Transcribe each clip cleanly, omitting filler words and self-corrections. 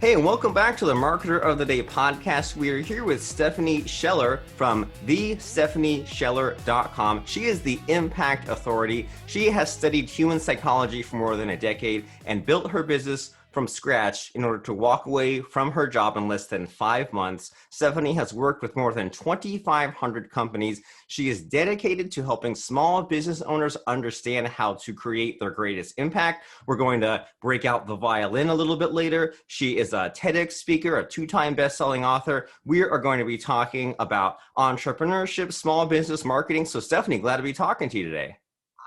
Hey, and welcome back to the Marketer of the Day podcast. We are here with Stephanie Scheller from thestephaniescheller.com. She is the impact authority. She has studied human psychology for more than a decade and built her business from scratch in order to walk away from her job in less than 5 months. Stephanie has worked with more than 2,500 companies. She is dedicated to helping small business owners understand how to create their greatest impact. We're going to break out the violin a little bit later. She is a TEDx speaker, a 2-time best-selling author. We are going to be talking about entrepreneurship, small business marketing. So Stephanie, glad to be talking to you today.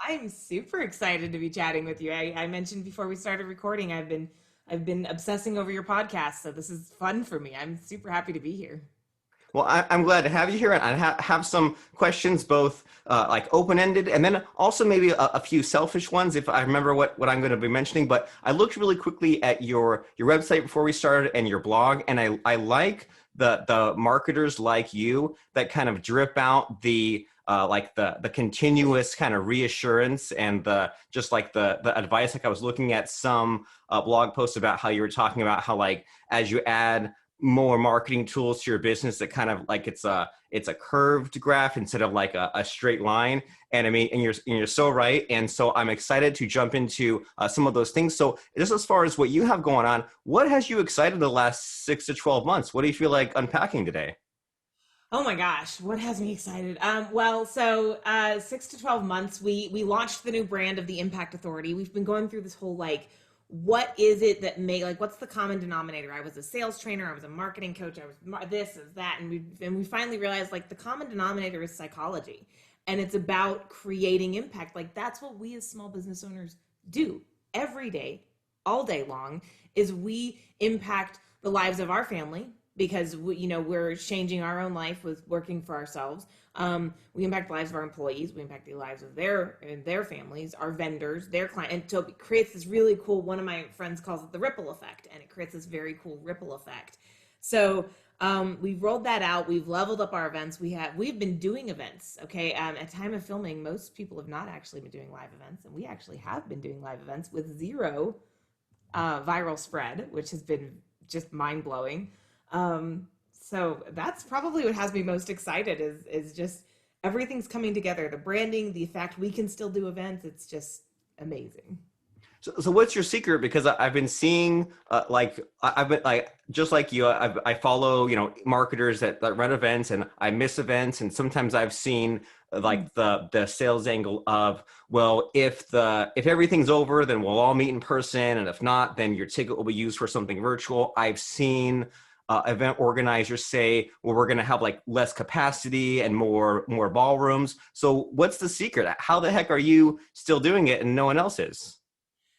I'm super excited to be chatting with you. I mentioned before we started recording, I've been obsessing over your podcast, so this is fun for me. I'm super happy to be here. Well, I'm glad to have you here, and I have some questions, both like open-ended, and then also maybe a few selfish ones, if I remember what I'm going to be mentioning. But I looked really quickly at your website before we started and your blog, and I like the marketers like you that kind of drip out the like the continuous kind of reassurance and the advice. Like I was looking at some blog posts about how you were talking about how, like, as you add more marketing tools to your business, that kind of like it's a curved graph instead of like a straight line. And I mean, and you're so right. And so I'm excited to jump into some of those things. So just as far as what you have going on, what has you excited the last 6 to 12 months? What do you feel like unpacking today? Oh my gosh, what has me excited? So 6 to 12 months, we launched the new brand of the Impact Authority. We've been going through this whole, like, what is it that what's the common denominator? I was a sales trainer, I was a marketing coach, I was this, is that, and we finally realized, like, the common denominator is psychology, and it's about creating impact. Like, that's what we as small business owners do every day, all day long, is we impact the lives of our family, because we're changing our own life with working for ourselves. We impact the lives of our employees. We impact the lives of their families, our vendors, their clients. And so it creates this really cool, one of my friends calls it the ripple effect, and it creates this very cool ripple effect. So we've rolled that out. We've leveled up our events. We've been doing events. Okay. At time of filming, most people have not actually been doing live events, and we actually have been doing live events with zero viral spread, which has been just mind blowing. So that's probably what has me most excited is just everything's coming together. The branding, the fact we can still do events, it's just amazing. So what's your secret? Because I've been seeing, I've been like, just like you, I follow, marketers that run events, and I miss events. And sometimes I've seen like the sales angle of, well, if everything's over, then we'll all meet in person. And if not, then your ticket will be used for something virtual. I've seen event organizers say, well, we're going to have like less capacity and more ballrooms. So what's the secret? How the heck are you still doing it and no one else is?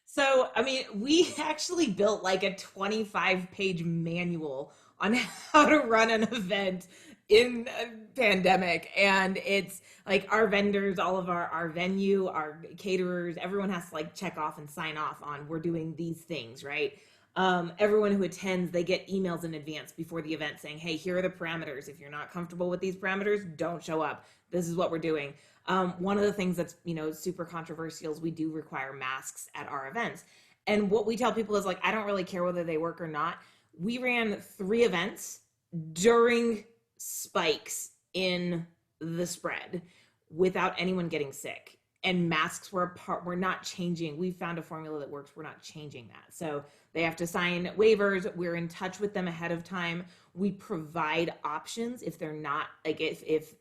So, I mean, we actually built like a 25-page manual on how to run an event in a pandemic. And it's like our vendors, all of our venue, our caterers, everyone has to like check off and sign off on, we're doing these things, right? Everyone who attends, they get emails in advance before the event saying, hey, here are the parameters. If you're not comfortable with these parameters, don't show up. This is what we're doing. One of the things that's, super controversial is we do require masks at our events. And what we tell people is, like, I don't really care whether they work or not. We ran 3 events during spikes in the spread without anyone getting sick. And masks were a part, we're not changing. We found a formula that works. We're not changing that. So they have to sign waivers. We're in touch with them ahead of time. We provide options if they're not, like, if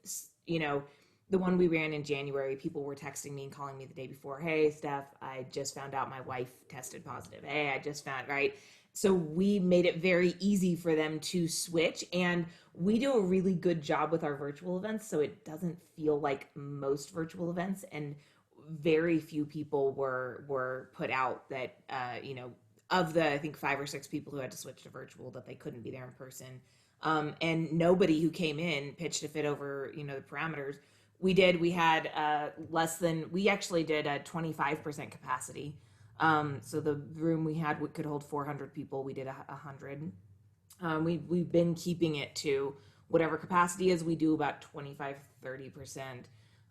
the one we ran in January, people were texting me and calling me the day before. Hey, Steph, I just found out my wife tested positive. Hey, I just found, right? So we made it very easy for them to switch, and we do a really good job with our virtual events. So it doesn't feel like most virtual events, and very few people were put out that, of the, I think 5 or 6 people who had to switch to virtual, that they couldn't be there in person. And nobody who came in pitched a fit over, the parameters. We had we actually did a 25% capacity. So the room we had could hold 400 people. We did 100. We've been keeping it to whatever capacity is. We do about 25, 30%.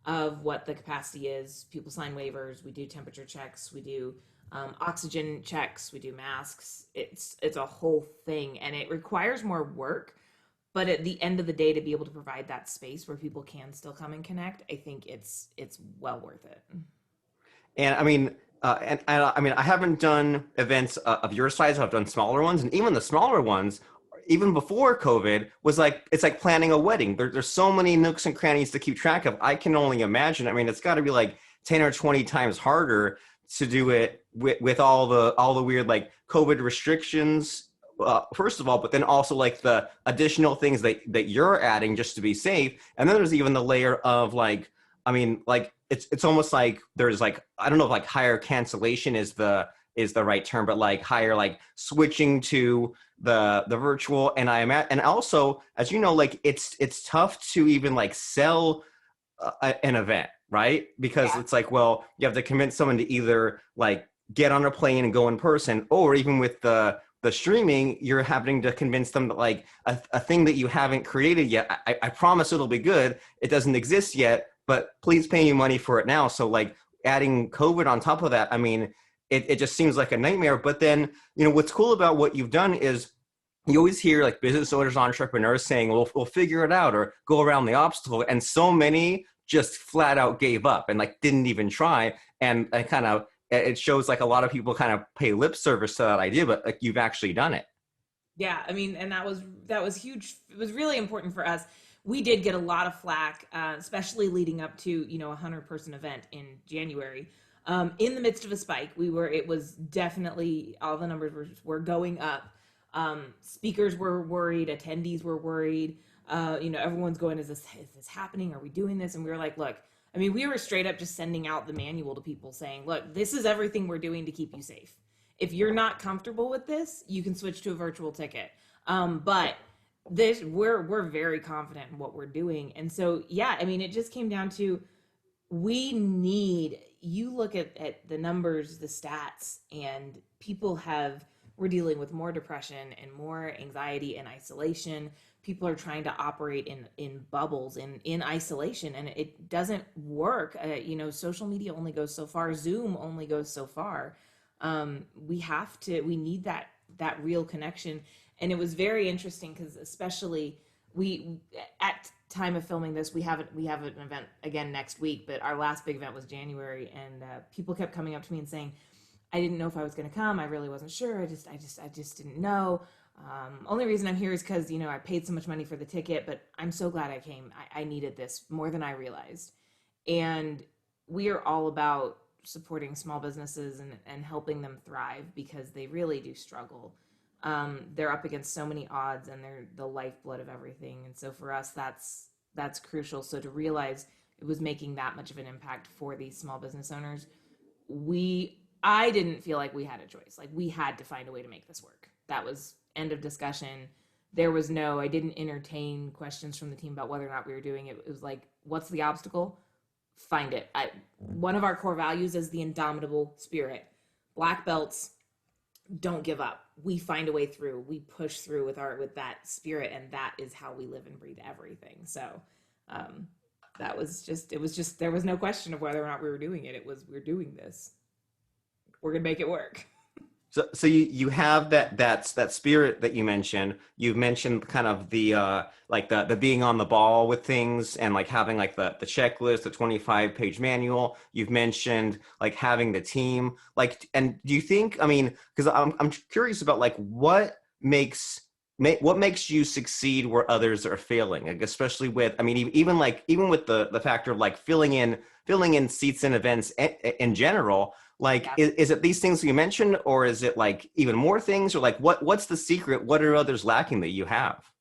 of what the capacity is. People sign waivers. We do temperature checks. We do oxygen checks. We do masks. It's a whole thing, and it requires more work. But at the end of the day, to be able to provide that space where people can still come and connect, I think it's well worth it. And I mean, I mean, I haven't done events of your size. I've done smaller ones, and even the smaller ones, even before COVID, was like it's like planning a wedding. There's so many nooks and crannies to keep track of. I can only imagine. I mean, it's got to be like 10 or 20 times harder to do it with all the weird like COVID restrictions. First of all, but then also like the additional things that you're adding just to be safe, and then there's even the layer of like, I mean, like it's almost like there's like I don't know if like higher cancellation is the right term, but like higher like switching to the virtual. And and also as you know, like it's tough to even like sell an event, right? Because Yeah. it's like, well, you have to convince someone to either like get on a plane and go in person, or even with the streaming, you're having to convince them that like a thing that you haven't created yet. I promise it'll be good. It doesn't exist yet, but please pay me money for it now. So like adding COVID on top of that, I mean, it just seems like a nightmare. But then, you know, what's cool about what you've done is you always hear like business owners, entrepreneurs saying, well, we'll figure it out or go around the obstacle. And so many just flat out gave up and like didn't even try. And I kind of, it shows like a lot of people kind of pay lip service to that idea, but like you've actually done it. Yeah, I mean, and that was huge. It was really important for us. We did get a lot of flack, especially leading up to a 100-person event in January. In the midst of a spike, it was definitely all the numbers were going up. Speakers were worried, attendees were worried. Everyone's going, is this happening? Are we doing this? And we were like, look, I mean, we were straight up just sending out the manual to people saying, look, this is everything we're doing to keep you safe. If you're not comfortable with this, you can switch to a virtual ticket. But this we're very confident in what we're doing. And so yeah, I mean, it just came down to we need you look at the numbers, the stats, and people have we're dealing with more depression and more anxiety and isolation. People are trying to operate in bubbles in isolation, and it doesn't work. Social media only goes so far. Zoom only goes so far. We need that real connection. And it was very interesting because especially we at time of filming this, we have an event again next week, but our last big event was January, and people kept coming up to me and saying, I didn't know if I was going to come. I really wasn't sure. I just didn't know. Only reason I'm here is because I paid so much money for the ticket, but I'm so glad I came. I needed this more than I realized. And we are all about supporting small businesses and helping them thrive because they really do struggle. They're up against so many odds, and they're the lifeblood of everything. And so for us, that's crucial. So to realize it was making that much of an impact for these small business owners, I didn't feel like we had a choice. Like we had to find a way to make this work. That was end of discussion. I didn't entertain questions from the team about whether or not we were doing it. It was like, what's the obstacle? Find it. One of our core values is the indomitable spirit. Black belts don't give up. We find a way through. We push through with that spirit, and that is how we live and breathe everything. So that was just there was no question of whether or not we were doing it. It was we're doing this. We're gonna make it work. So you have that spirit that you mentioned. You've mentioned kind of the like the being on the ball with things and like having like the checklist, the 25-page manual. You've mentioned like having the team. Like, and do you think? I mean, because I'm curious about like what makes you succeed where others are failing, like especially with, I mean, even with the factor of like filling in seats and events in general, like Yeah. is it these things you mentioned, or is it like even more things, or like what's the secret? What are others lacking that you have?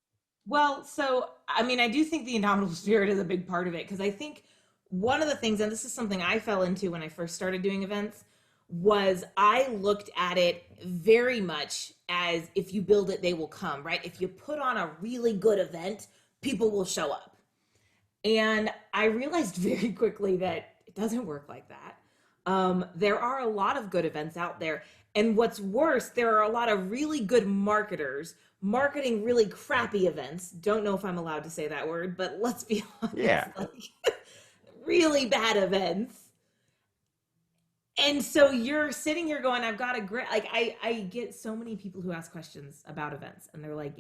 Well, so I mean, I do think the indomitable spirit is a big part of it because I think one of the things, and this is something I fell into when I first started doing events, was I looked at it very much as if you build it, they will come, right? If you put on a really good event, people will show up. And I realized very quickly that it doesn't work like that. There are a lot of good events out there. And what's worse, there are a lot of really good marketers marketing really crappy events. Don't know if I'm allowed to say that word, but let's be honest. Yeah. Like, really bad events. And so you're sitting here going, I've got a great, like, I get so many people who ask questions about events, and they're like,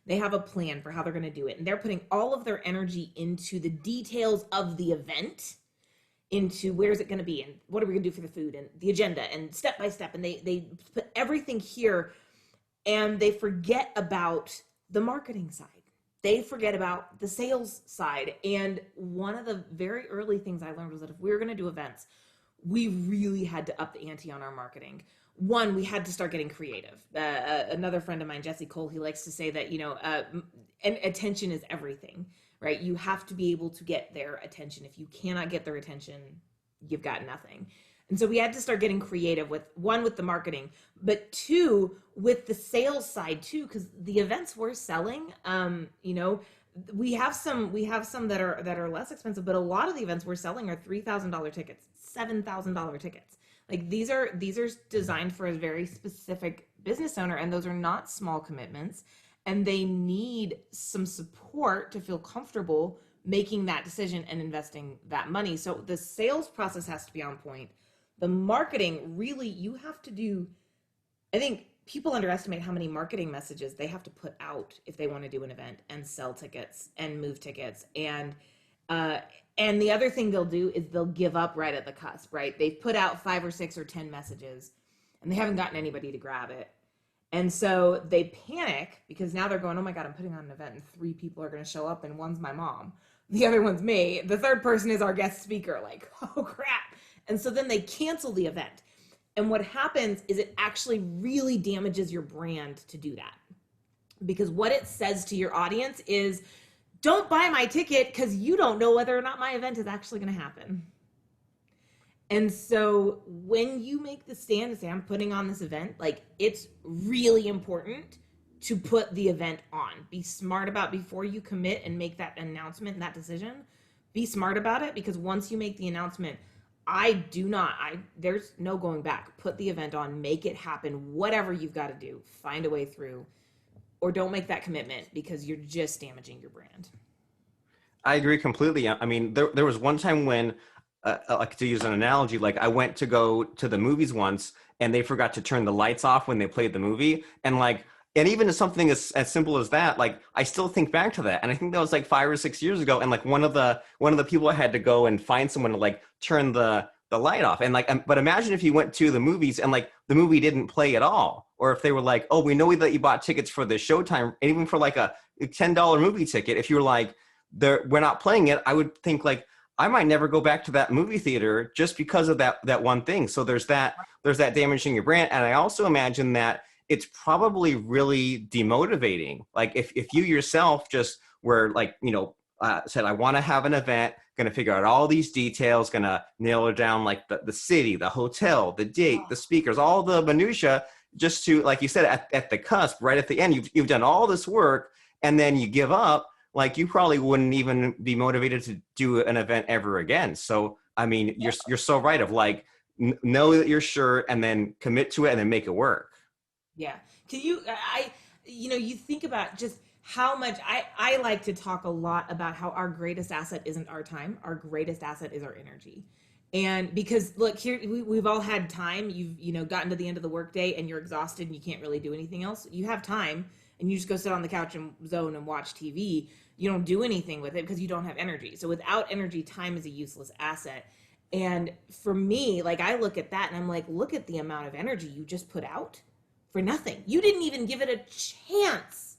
they have a plan for how they're going to do it. And they're putting all of their energy into the details of the event, into where's it going to be and what are we going to do for the food and the agenda and step by step. And they put everything here, and they forget about the marketing side. They forget about the sales side. And one of the very early things I learned was that if we were going to do events, we really had to up the ante on our marketing. One, we had to start getting creative. Another friend of mine, Jesse Cole, he likes to say that, and attention is everything, right? You have to be able to get their attention. If you cannot get their attention, you've got nothing. And so we had to start getting creative with, one, with the marketing, but two, with the sales side too, because the events we're selling, we have some that are less expensive, but a lot of the events we're selling are $3,000 tickets, $7,000 tickets. Like these are designed for a very specific business owner, and those are not small commitments, and they need some support to feel comfortable making that decision and investing that money. So the sales process has to be on point. The marketing, really, you have to do, I think people underestimate how many marketing messages they have to put out if they want to do an event and sell tickets and move tickets. And the other thing they'll do is they'll give up right at the cusp, right? They've put out 5 or 6 or 10 messages and they haven't gotten anybody to grab it. And so they panic because now they're going, oh my God, I'm putting on an event and 3 people are going to show up, and one's my mom. The other one's me. The third person is our guest speaker. Like, oh crap. And so then they cancel the event. And what happens is it actually really damages your brand to do that. Because what it says to your audience is, don't buy my ticket because you don't know whether or not my event is actually going to happen. And so when you make the stand and say, I'm putting on this event, like, it's really important to put the event on. Be smart about, before you commit and make that announcement and that decision, be smart about it, because once you make the announcement, there's no going back. Put the event on, make it happen, whatever you've got to do, find a way through, or don't make that commitment because you're just damaging your brand. I agree completely. I mean, there was one time when, like, to use an analogy, like I went to go to the movies once and they forgot to turn the lights off when they played the movie. And even something as simple as that, like, I still think back to that. And I think that was like 5 or 6 years ago. And like one of the people had to go and find someone to like turn the light off. And like, but imagine if you went to the movies and like the movie didn't play at all. Or if they were like, oh, we know that you bought tickets for the showtime, and even for like a $10 movie ticket, if you were like, we're not playing it, I would think like, I might never go back to that movie theater just because of that one thing. So there's that damaging your brand. And I also imagine that it's probably really demotivating. Like if you yourself just were like, said, I want to have an event, going to figure out all these details, going to nail it down, like the city, the hotel, the date, the speakers, all the minutia, just to, like you said, at the cusp, right at the end, you've done all this work and then you give up. Like, you probably wouldn't even be motivated to do an event ever again. So, I mean, you're so right of like, know that you're sure and then commit to it and then make it work. Yeah. You think about just how much I like to talk a lot about how our greatest asset isn't our time. Our greatest asset is our energy. And because look, here we've all had time. You've gotten to the end of the workday and you're exhausted and you can't really do anything else. You have time and you just go sit on the couch and zone and watch TV. You don't do anything with it because you don't have energy. So without energy, time is a useless asset. And for me, like, I look at that and I'm like, look at the amount of energy you just put out for nothing. You didn't even give it a chance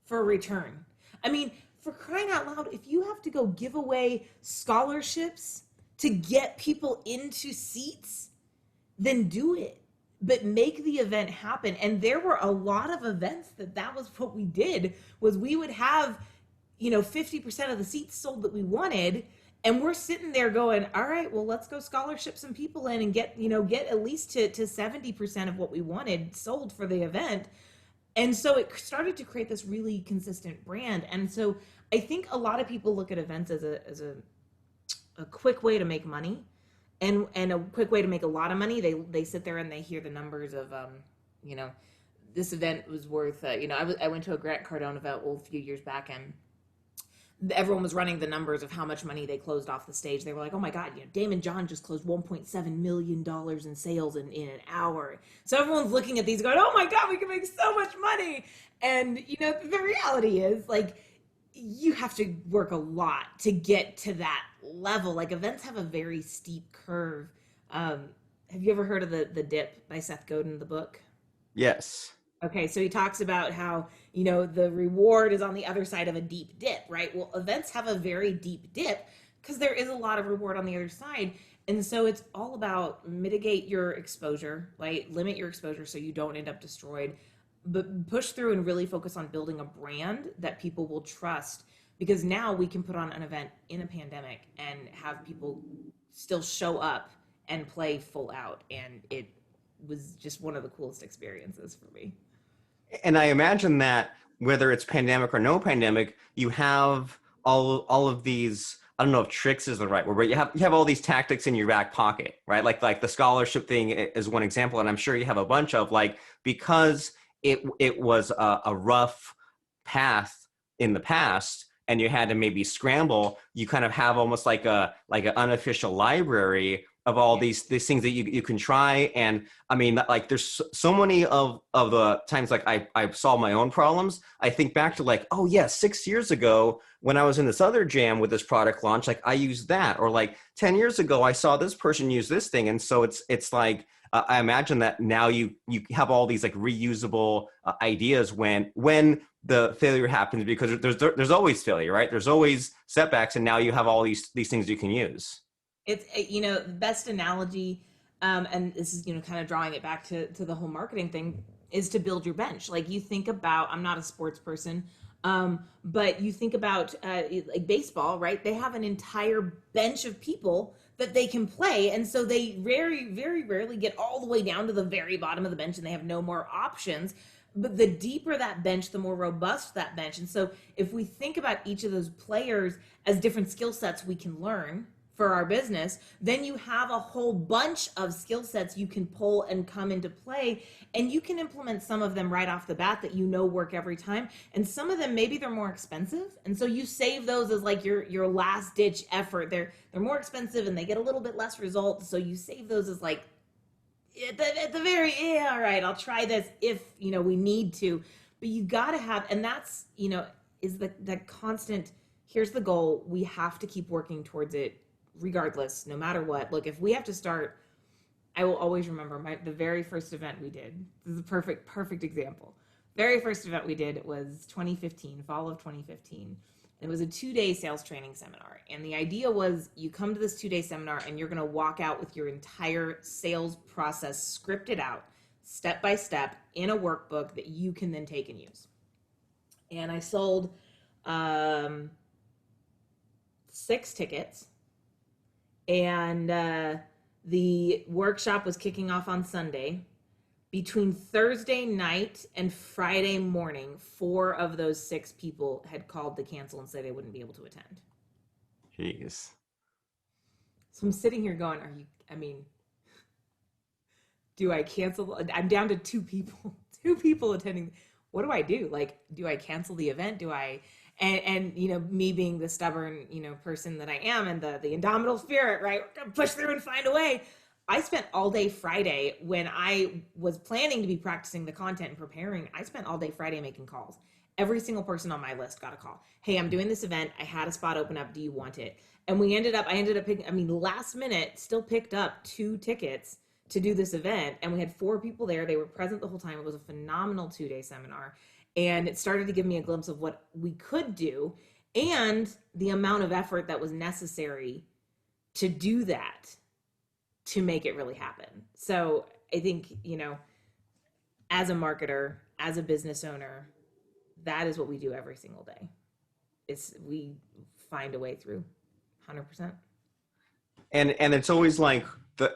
for a return. I mean, for crying out loud, if you have to go give away scholarships to get people into seats, then do it. But make the event happen. And there were a lot of events that was what we did, was we would have 50% of the seats sold that we wanted, and we're sitting there going, all right, well, let's go scholarship some people in and get at least to 70% of what we wanted sold for the event. And so it started to create this really consistent brand. And so I think a lot of people look at events as a quick way to make money, and a quick way to make a lot of money. They sit there and they hear the numbers of this event was worth I went to a Grant Cardone event a few years back, and everyone was running the numbers of how much money they closed off the stage. They were like, oh my God, Damon John just closed $1.7 million in sales in an hour. So everyone's looking at these going, oh my God, we can make so much money. And, the reality is like, you have to work a lot to get to that level. Like events have a very steep curve. Have you ever heard of the dip by Seth Godin, the book? Yes. Okay, so he talks about how, the reward is on the other side of a deep dip, right? Well, events have a very deep dip because there is a lot of reward on the other side. And so it's all about mitigate your exposure, right? Limit your exposure so you don't end up destroyed, but push through and really focus on building a brand that people will trust, because now we can put on an event in a pandemic and have people still show up and play full out. And it was just one of the coolest experiences for me. And I imagine that whether it's pandemic or no pandemic, you have all of these. I don't know if tricks is the right word, but you have all these tactics in your back pocket, right? Like the scholarship thing is one example, and I'm sure you have a bunch of, like, because it was a rough path in the past, and you had to maybe scramble. You kind of have almost like an unofficial library of all Yeah. these things that you can try. And I mean, like, there's so many of the times, like, I solved my own problems. I think back to, like, oh yeah, 6 years ago when I was in this other jam with this product launch, like I used that. Or like 10 years ago, I saw this person use this thing. And so it's like, I imagine that now you have all these like reusable ideas when the failure happens, because there's always failure, right? There's always setbacks, and now you have all these things you can use. It's the best analogy, and this is kind of drawing it back to the whole marketing thing, is to build your bench. Like, you think about, I'm not a sports person, but you think about like baseball, right? They have an entire bench of people that they can play, and so they very, very rarely get all the way down to the very bottom of the bench, and they have no more options. But the deeper that bench, the more robust that bench. And so if we think about each of those players as different skill sets we can learn for our business, then you have a whole bunch of skill sets you can pull and come into play, and you can implement some of them right off the bat that work every time, and some of them maybe they're more expensive, and so you save those as like your last ditch effort. They're more expensive and they get a little bit less results, so you save those as like at the very, yeah, all right, I'll try this if we need to. But you got to have, and that's is the constant, here's the goal, we have to keep working towards it regardless, no matter what. Look, if we have to start, I will always remember the very first event we did. This is a perfect example. Very first event we did was 2015, fall of 2015. It was a 2-day sales training seminar. And the idea was, you come to this 2-day seminar and you're going to walk out with your entire sales process scripted out, step by step, in a workbook that you can then take and use. And I sold 6 tickets. And the workshop was kicking off on Sunday. Between Thursday night and Friday morning, 4 of those 6 people had called to cancel and say they wouldn't be able to attend. Jeez. So I'm sitting here going, do I cancel? I'm down to 2 people, 2 people attending. What do I do? Like, do I cancel the event? Do I, and me being the stubborn, person that I am, and the indomitable spirit, right? We're gonna push through and find a way. I spent all day Friday, when I was planning to be practicing the content and preparing, I spent all day Friday making calls. Every single person on my list got a call. Hey, I'm doing this event. I had a spot open up. Do you want it? And I ended up picking, last minute, still picked up 2 tickets to do this event. And we had 4 people there. They were present the whole time. It was a phenomenal 2-day seminar. And it started to give me a glimpse of what we could do and the amount of effort that was necessary to do that, to make it really happen. So I think, as a marketer, as a business owner, that is what we do every single day. We find a way through, 100%. And it's always like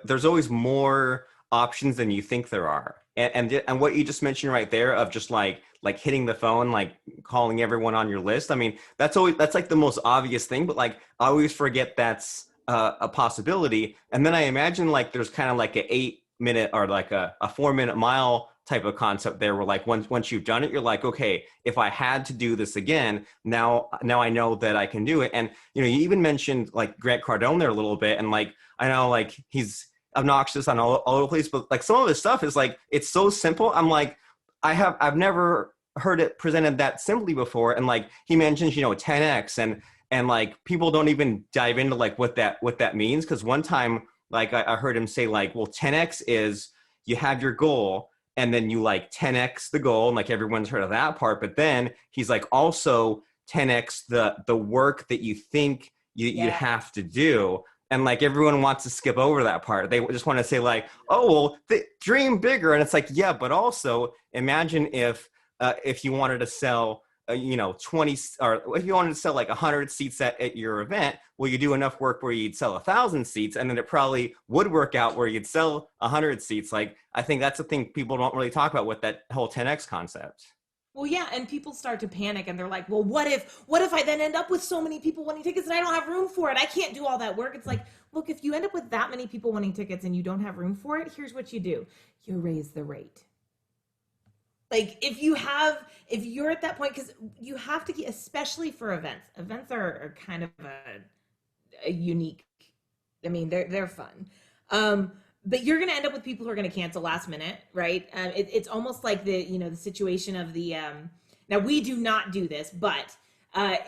there's always more options than you think there are. And what you just mentioned right there, of just like hitting the phone, like calling everyone on your list. That's like the most obvious thing, but like I always forget that's a possibility. And then I imagine like there's kind of like a 8-minute or like a 4-minute mile type of concept there, where like once you've done it, you're like, okay, if I had to do this again, now I know that I can do it. And you even mentioned like Grant Cardone there a little bit, and like I know like he's obnoxious on all over the place, but like some of his stuff is like it's so simple. I'm like, I've never heard it presented that simply before. And like he mentions 10x, and like people don't even dive into like what that means, because one time like I heard him say like, well, 10x is you have your goal and then you like 10x the goal, and like everyone's heard of that part, but then he's like also 10x the work that you think you Yeah. have to do. And like everyone wants to skip over that part. They just want to say like, oh well, dream bigger. And it's like, yeah, but also imagine if you wanted to sell 20, or if you wanted to sell like 100 seats at your event, well, you do enough work where you'd sell 1,000 seats, and then it probably would work out where you'd sell 100 seats. Like I think that's the thing people don't really talk about with that whole 10x concept. Well, yeah, and people start to panic and they're like, "Well, what if I then end up with so many people wanting tickets and I don't have room for it? I can't do all that work." It's like, "Look, if you end up with that many people wanting tickets and you don't have room for it, here's what you do. You raise the rate." Like if you're at that point, because you have to get, especially for events. Events are kind of a unique. I mean, they're fun. But you're going to end up with people who are going to cancel last minute, right? It's almost like the situation of the now we do not do this, but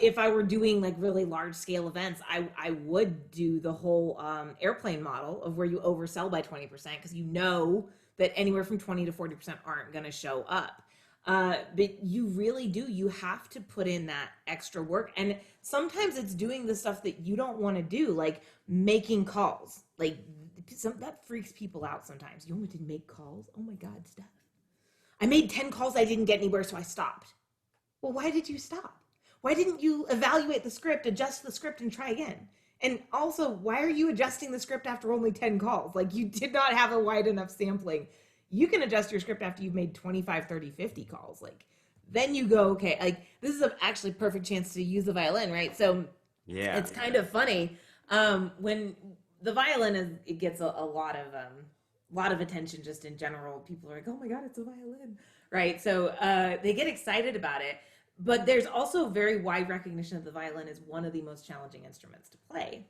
if I were doing like really large scale events, I would do the whole airplane model of where you oversell by 20%, because you know that anywhere from 20 to 40% aren't going to show up. But you really do. You have to put in that extra work. And sometimes it's doing the stuff that you don't want to do, like making calls. Like that freaks people out sometimes. You want me to make calls? Oh my God, Steph. I made 10 calls. I didn't get anywhere, so I stopped. Well, why did you stop? Why didn't you evaluate the script, adjust the script, and try again? And also, why are you adjusting the script after only 10 calls? Like, you did not have a wide enough sampling. You can adjust your script after you've made 25, 30, 50 calls. Like, then you go, okay, like, this is actually a perfect chance to use the violin, right? So Yeah. it's kind of funny. When the violin it gets a lot of attention just in general. People are like, oh my God, it's a violin, right? So they get excited about it. But there's also very wide recognition that the violin is one of the most challenging instruments to play.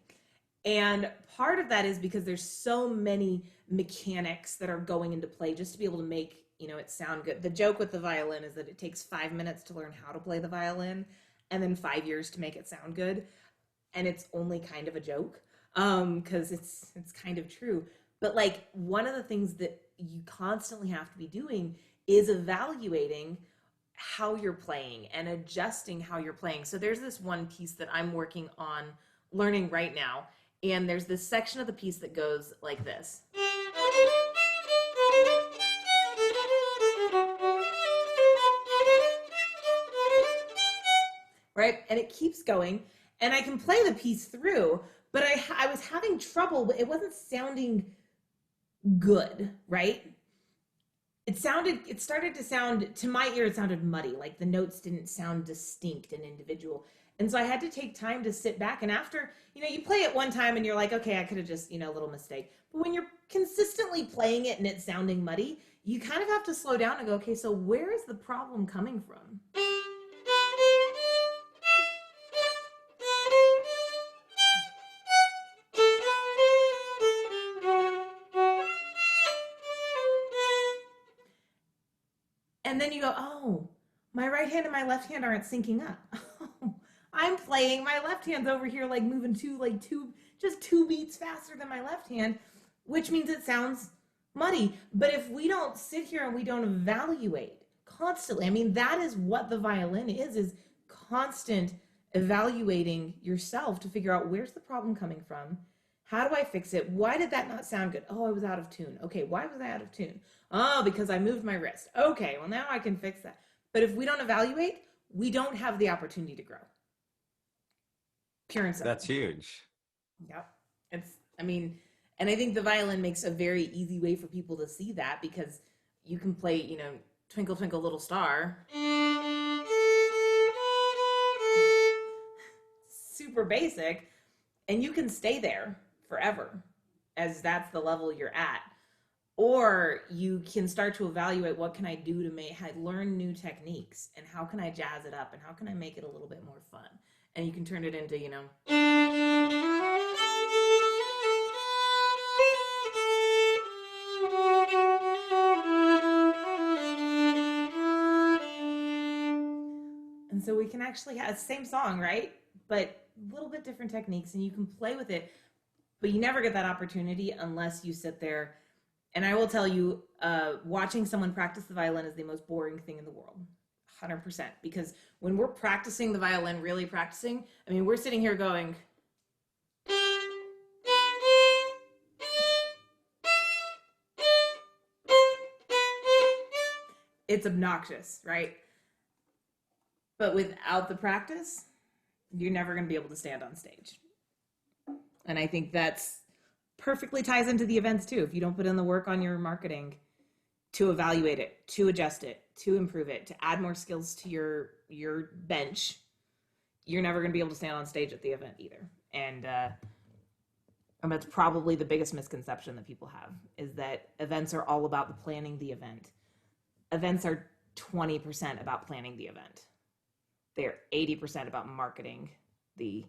And part of that is because there's so many mechanics that are going into play just to be able to make, it sound good. The joke with the violin is that it takes 5 minutes to learn how to play the violin and then 5 years to make it sound good. And it's only kind of a joke, because it's kind of true. But like one of the things that you constantly have to be doing is evaluating how you're playing and adjusting how you're playing. So there's this one piece that I'm working on learning right now, and there's this section of the piece that goes like this. Right? And it keeps going, and I can play the piece through, but I was having trouble. It wasn't sounding good, right? It started to sound, to my ear, it sounded muddy. Like the notes didn't sound distinct and individual. And so I had to take time to sit back. And after, you play it one time and you're like, okay, I could have just, a little mistake. But when you're consistently playing it and it's sounding muddy, you kind of have to slow down and go, okay, so where is the problem coming from? And then you go, oh, my right hand and my left hand aren't syncing up. I'm playing, my left hand's over here like moving just two beats faster than my left hand, which means it sounds muddy. But if we don't sit here and we don't evaluate constantly, I mean, that is what the violin is constant evaluating yourself to figure out, where's the problem coming from? How do I fix it? Why did that not sound good? Oh, I was out of tune. Okay, why was I out of tune? Oh, because I moved my wrist. Okay, well, now I can fix that. But if we don't evaluate, we don't have the opportunity to grow. Pure and simple. That's huge. Yep. And I think the violin makes a very easy way for people to see that, because you can play, Twinkle, Twinkle, Little Star. Super basic. And you can stay there forever, as that's the level you're at. or you can start to evaluate what can I do to learn new techniques, and how can I jazz it up, and how can I make it a little bit more fun, and you can turn it into, and so we can actually have the same song, right, but a little bit different techniques, and you can play with it. But you never get that opportunity unless you sit there. And I will tell you, watching someone practice the violin is the most boring thing in the world. 100%. Because when we're practicing the violin, really practicing, I mean, we're sitting here going, it's obnoxious, right? But without the practice, you're never going to be able to stand on stage. And I think that's perfectly ties into the events too. If you don't put in the work on your marketing to evaluate it, to adjust it, to improve it, to add more skills to your bench, you're never going to be able to stand on stage at the event either. And that's probably the biggest misconception that people have, is that events are all about the planning the event. Events are 20% about planning the event. They're 80% about marketing the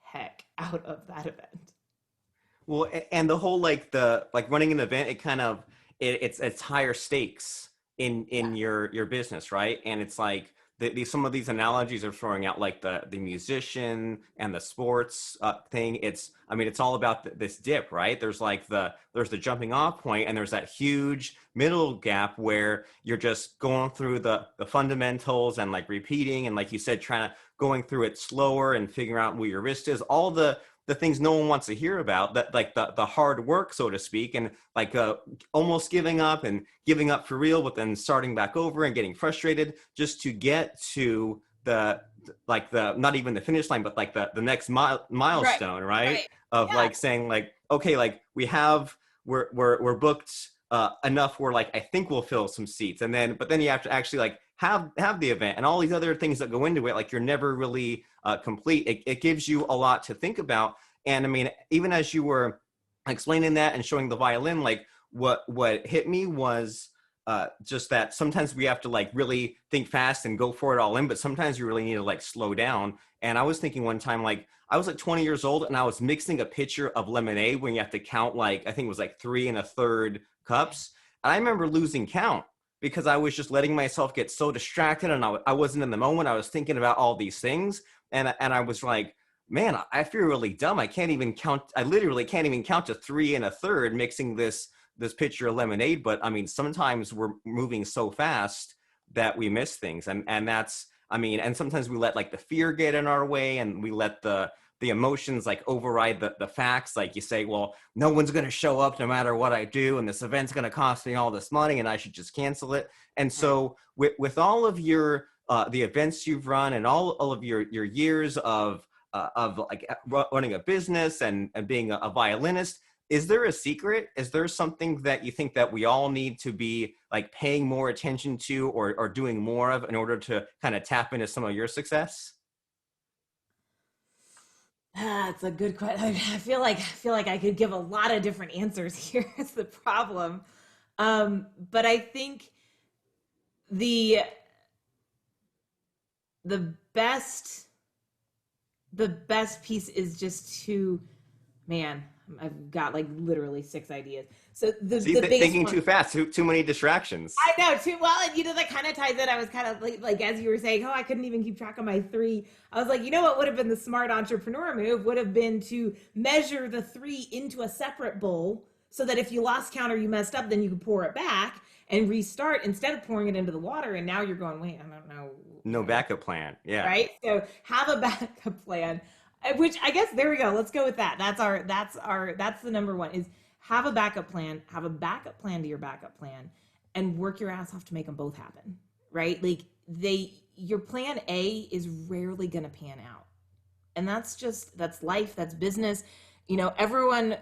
heck out of that event. Well, and the whole like running an event, it kind of it's higher stakes Yeah. in your business, right? And it's like some of these analogies are throwing out, like the musician and the sports thing. It's, I mean, it's all about this dip, right? There's like there's the jumping off point, and there's that huge middle gap where you're just going through the fundamentals and like repeating, and like you said, trying to going through it slower and figuring out where your wrist is, all the things no one wants to hear about, that like the hard work, so to speak, and like almost giving up and giving up for real, but then starting back over and getting frustrated just to get to the like the not even the finish line, but like the next Right. milestone, right? Right. Of Yeah. like saying like, okay, like we're booked enough where like I think we'll fill some seats, and then but then you have to actually like have the event and all these other things that go into it. Like you're never really complete. It gives you a lot to think about. And I mean, even as you were explaining that and showing the violin, like what hit me was just that sometimes we have to like really think fast and go for it all in, but sometimes you really need to like slow down. And I was thinking one time, like I was like 20 years old and I was mixing a pitcher of lemonade when you have to count, like I think it was like 3 1/3 cups. And I remember losing count because I was just letting myself get so distracted, and I wasn't in the moment. I was thinking about all these things, and I was like, man, I feel really dumb. I can't even count. I literally can't even count to 3 1/3 mixing this pitcher of lemonade. But I mean, sometimes we're moving so fast that we miss things, and that's, I mean, and sometimes we let like the fear get in our way, and we let the emotions like override the facts. Like you say, well, no one's going to show up no matter what I do, and this event's going to cost me all this money, and I should just cancel it. And Right. so with all of your the events you've run and all of your years of like running a business and being a violinist, is there a secret? Is there something that you think that we all need to be like paying more attention to, or doing more of, in order to kind of tap into some of your success? That's a good question. I feel like I could give a lot of different answers here. That's the problem. But I think the the best the best piece is just to, man, I've got like literally six ideas. So the See, the biggest thinking one, too fast, too many distractions. I know too well, and that kind of ties in. I was kind of like as you were saying, oh, I couldn't even keep track of my three. I was like, what would have been the smart entrepreneur move would have been to measure the three into a separate bowl, so that if you lost count or you messed up, then you could pour it back and restart instead of pouring it into the water. And now you're going, wait, I don't know, No backup plan. Yeah. right? So have a backup plan, which I guess there we go. Let's go with that. That's the number one, is have a backup plan, have a backup plan to your backup plan, and work your ass off to make them both happen, right? Like your plan A is rarely going to pan out. And that's life, that's business. Everyone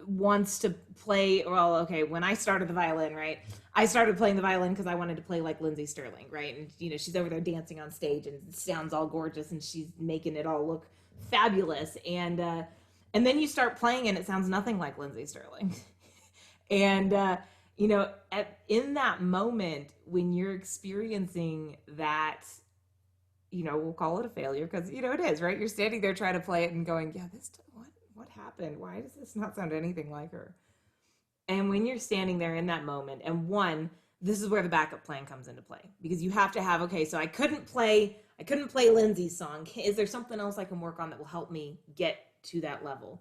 wants to play. Well, okay, when I started the violin, right, I started playing the violin because I wanted to play like Lindsay Sterling, right? And she's over there dancing on stage and it sounds all gorgeous and she's making it all look fabulous. And then you start playing and it sounds nothing like Lindsay Sterling. and in that moment when you're experiencing that, we'll call it a failure because it is, right? You're standing there trying to play it and going, yeah, what happened? Why does this not sound anything like her? And when you're standing there in that moment, and one, this is where the backup plan comes into play, because you have to have, okay, so I couldn't play Lindsay's song. Is there something else I can work on that will help me get to that level?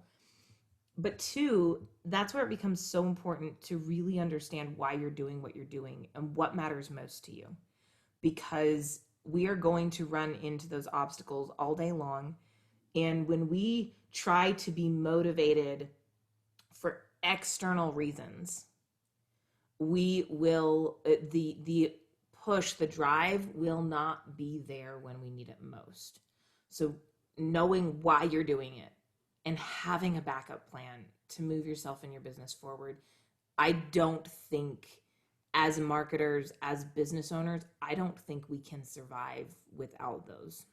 But two, that's where it becomes so important to really understand why you're doing what you're doing and what matters most to you, because we are going to run into those obstacles all day long. And when we try to be motivated for external reasons, we will the push, the drive will not be there when we need it most. So knowing why you're doing it and having a backup plan to move yourself and your business forward, I don't think, as marketers, as business owners, I don't think we can survive without those.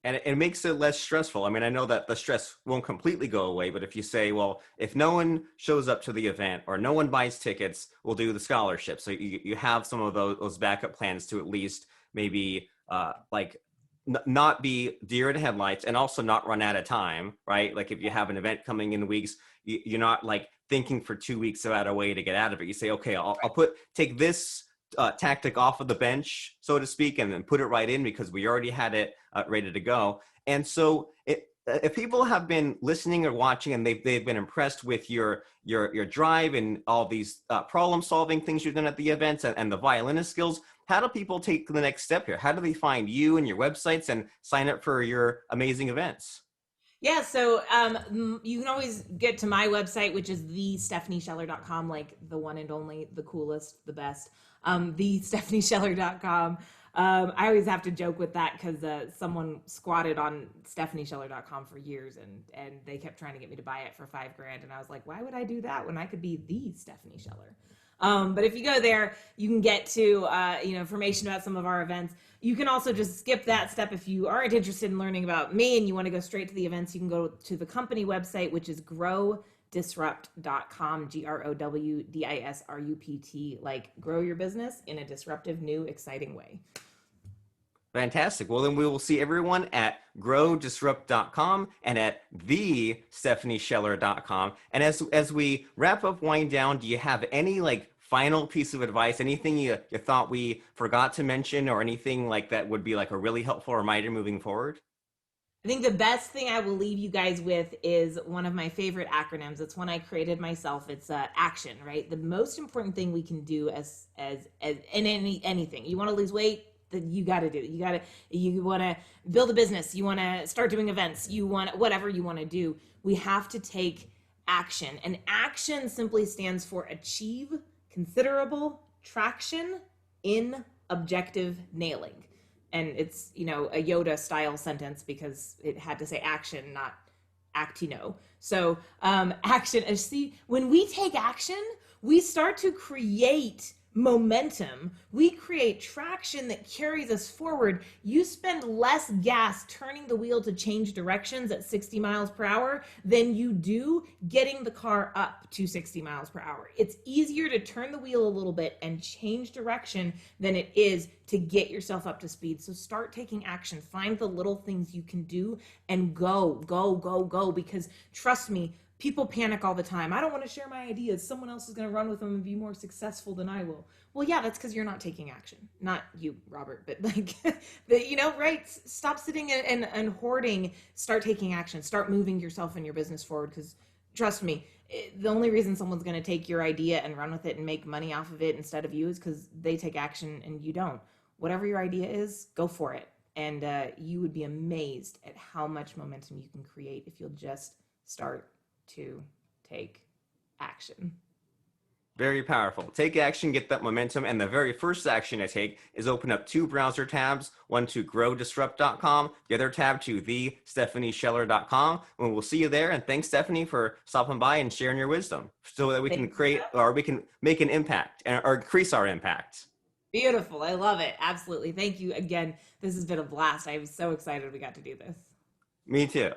And it makes it less stressful. I mean, I know that the stress won't completely go away, but if you say, well, if no one shows up to the event or no one buys tickets, we'll do the scholarship. So you have some of those backup plans to at least maybe not be deer in headlights and also not run out of time, right? Like if you have an event coming in weeks, you're not like thinking for 2 weeks about a way to get out of it. You say, okay, I'll take this tactic off of the bench, so to speak, and then put it right in because we already had it ready to go. And so if people have been listening or watching and they've been impressed with your drive and all these problem solving things you've done at the events and the violinist skills, how do people take the next step here? How do they find you and your websites and sign up for your amazing events? Yeah, so you can always get to my website, which is thestephaniescheller.com, like the one and only, the coolest, the best, thestephaniescheller.com. I always have to joke with that because someone squatted on stephaniescheller.com for years, and they kept trying to get me to buy it for $5,000, and I was like, why would I do that when I could be the Stephanie Scheller? But if you go there, you can get to information about some of our events. You can also just skip that step if you aren't interested in learning about me and you want to go straight to the events. You can go to the company website, which is growdisrupt.com, GROWDISRUPT, like grow your business in a disruptive, new, exciting way. Fantastic. Well, then we will see everyone at growdisrupt.com and at thestephaniescheller.com. And as we wrap up, wind down, do you have any like final piece of advice, anything you thought we forgot to mention or anything like that would be like a really helpful reminder moving forward? I think the best thing I will leave you guys with is one of my favorite acronyms. It's one I created myself. It's action, right? The most important thing we can do as in anything. You want to lose weight? That you got to do. You want to build a business. You want to start doing events. You want whatever you want to do. We have to take action. And action simply stands for achieve considerable traction in objective nailing. And it's, a Yoda style sentence because it had to say action, not actino. So action, see, when we take action, we start to create momentum. We create traction that carries us forward. You spend less gas turning the wheel to change directions at 60 miles per hour than you do getting the car up to 60 miles per hour. It's easier to turn the wheel a little bit and change direction than it is to get yourself up to speed. So start taking action. Find the little things you can do and go, because trust me, people panic all the time. I don't want to share my ideas. Someone else is going to run with them and be more successful than I will. Well, yeah, that's because you're not taking action. Not you, Robert, but right? Stop sitting and hoarding. Start taking action. Start moving yourself and your business forward, because trust me, the only reason someone's going to take your idea and run with it and make money off of it instead of you is because they take action and you don't. Whatever your idea is, go for it. And you would be amazed at how much momentum you can create if you'll just start to take action. Very powerful. Take action, get that momentum. And the very first action I take is open up 2 browser tabs, one to growdisrupt.com, the other tab to thestephaniescheller.com. And we'll see you there. And thanks, Stephanie, for stopping by and sharing your wisdom so that we can create, or we can make an impact or increase our impact. Beautiful. I love it. Absolutely. Thank you again. This has been a blast. I'm so excited we got to do this. Me too.